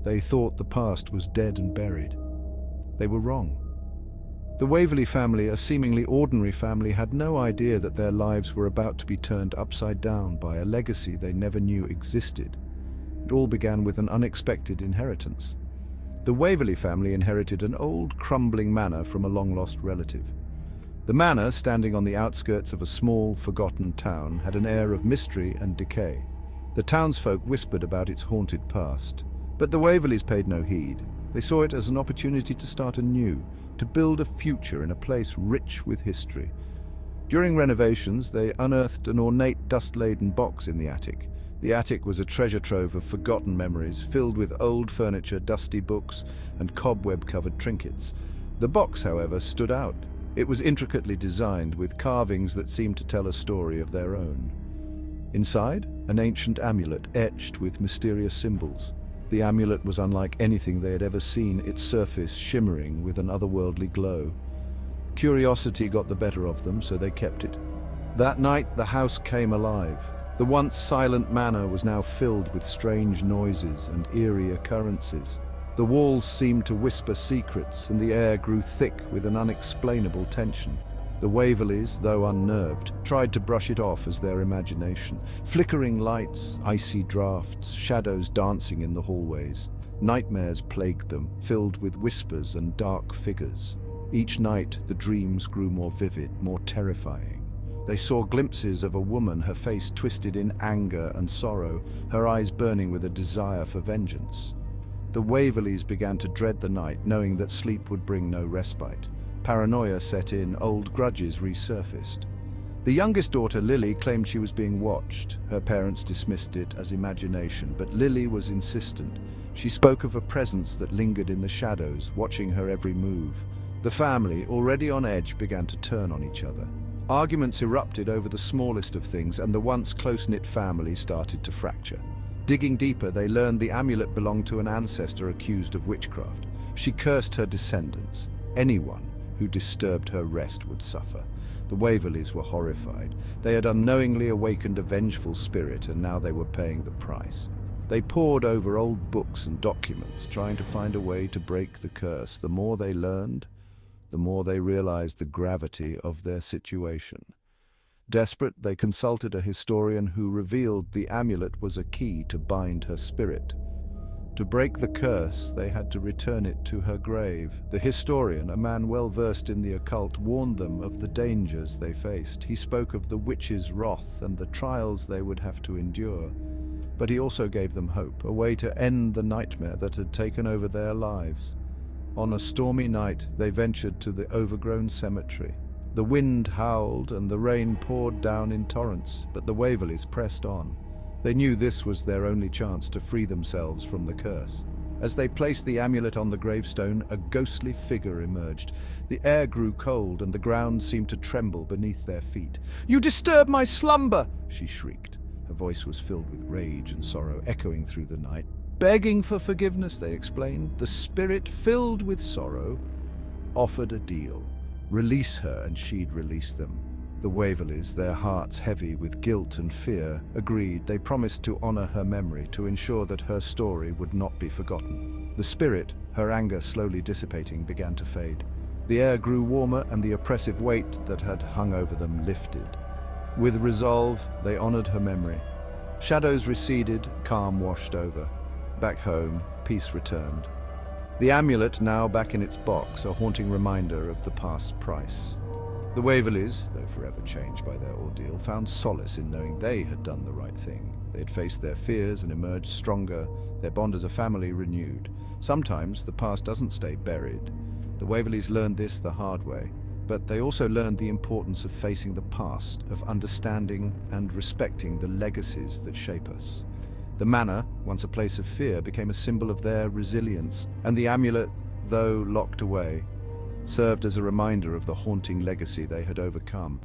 They thought the past was dead and buried. They were wrong. The Waverley family, a seemingly ordinary family, had no idea that their lives were about to be turned upside down by a legacy they never knew existed. It all began with an unexpected inheritance. The Waverley family inherited an old, crumbling manor from a long-lost relative. The manor, standing on the outskirts of a small, forgotten town, had an air of mystery and decay. The townsfolk whispered about its haunted past, but the Waverleys paid no heed. They saw it as an opportunity to start anew, to build a future in a place rich with history. During renovations, they unearthed an ornate, dust-laden box in the attic. The attic was a treasure trove of forgotten memories, filled with old furniture, dusty books, and cobweb-covered trinkets. The box, however, stood out. It was intricately designed, with carvings that seemed to tell a story of their own. Inside, an ancient amulet etched with mysterious symbols. The amulet was unlike anything they had ever seen, its surface shimmering with an otherworldly glow. Curiosity got the better of them, so they kept it. That night, the house came alive. The once silent manor was now filled with strange noises and eerie occurrences. The walls seemed to whisper secrets, and the air grew thick with an unexplainable tension. The Waverleys, though unnerved, tried to brush it off as their imagination. Flickering lights, icy drafts, shadows dancing in the hallways. Nightmares plagued them, filled with whispers and dark figures. Each night, the dreams grew more vivid, more terrifying. They saw glimpses of a woman, her face twisted in anger and sorrow, her eyes burning with a desire for vengeance. The Waverleys began to dread the night, knowing that sleep would bring no respite. Paranoia set in, old grudges resurfaced. The youngest daughter, Lily, claimed she was being watched. Her parents dismissed it as imagination, but Lily was insistent. She spoke of a presence that lingered in the shadows, watching her every move. The family, already on edge, began to turn on each other. Arguments erupted over the smallest of things, and the once close-knit family started to fracture. Digging deeper, they learned the amulet belonged to an ancestor accused of witchcraft. She cursed her descendants. Anyone who disturbed her rest would suffer. The Waverleys were horrified. They had unknowingly awakened a vengeful spirit, and now they were paying the price. They pored over old books and documents, trying to find a way to break the curse. The more they learned, the more they realized the gravity of their situation. Desperate, they consulted a historian who revealed the amulet was a key to bind her spirit. To break the curse, they had to return it to her grave. The historian, a man well versed in the occult, warned them of the dangers they faced. He spoke of the witch's wrath and the trials they would have to endure. But he also gave them hope, a way to end the nightmare that had taken over their lives. On a stormy night, they ventured to the overgrown cemetery. The wind howled and the rain poured down in torrents, but the Waverleys pressed on. They knew this was their only chance to free themselves from the curse. As they placed the amulet on the gravestone, a ghostly figure emerged. The air grew cold and the ground seemed to tremble beneath their feet. "You disturb my slumber!" she shrieked. Her voice was filled with rage and sorrow, echoing through the night. Begging for forgiveness, they explained. The spirit, filled with sorrow, offered a deal. Release her and she'd release them. The Waverleys, their hearts heavy with guilt and fear, agreed. They promised to honor her memory, to ensure that her story would not be forgotten. The spirit, her anger slowly dissipating, began to fade. The air grew warmer and the oppressive weight that had hung over them lifted. With resolve, they honored her memory. Shadows receded, calm washed over. Back home, peace returned. The amulet, now back in its box, a haunting reminder of the past's price. The Waverleys, though forever changed by their ordeal, found solace in knowing they had done the right thing. They had faced their fears and emerged stronger, their bond as a family renewed. Sometimes the past doesn't stay buried. The Waverleys learned this the hard way, but they also learned the importance of facing the past, of understanding and respecting the legacies that shape us. The manor, once a place of fear, became a symbol of their resilience, and the amulet, though locked away, served as a reminder of the haunting legacy they had overcome.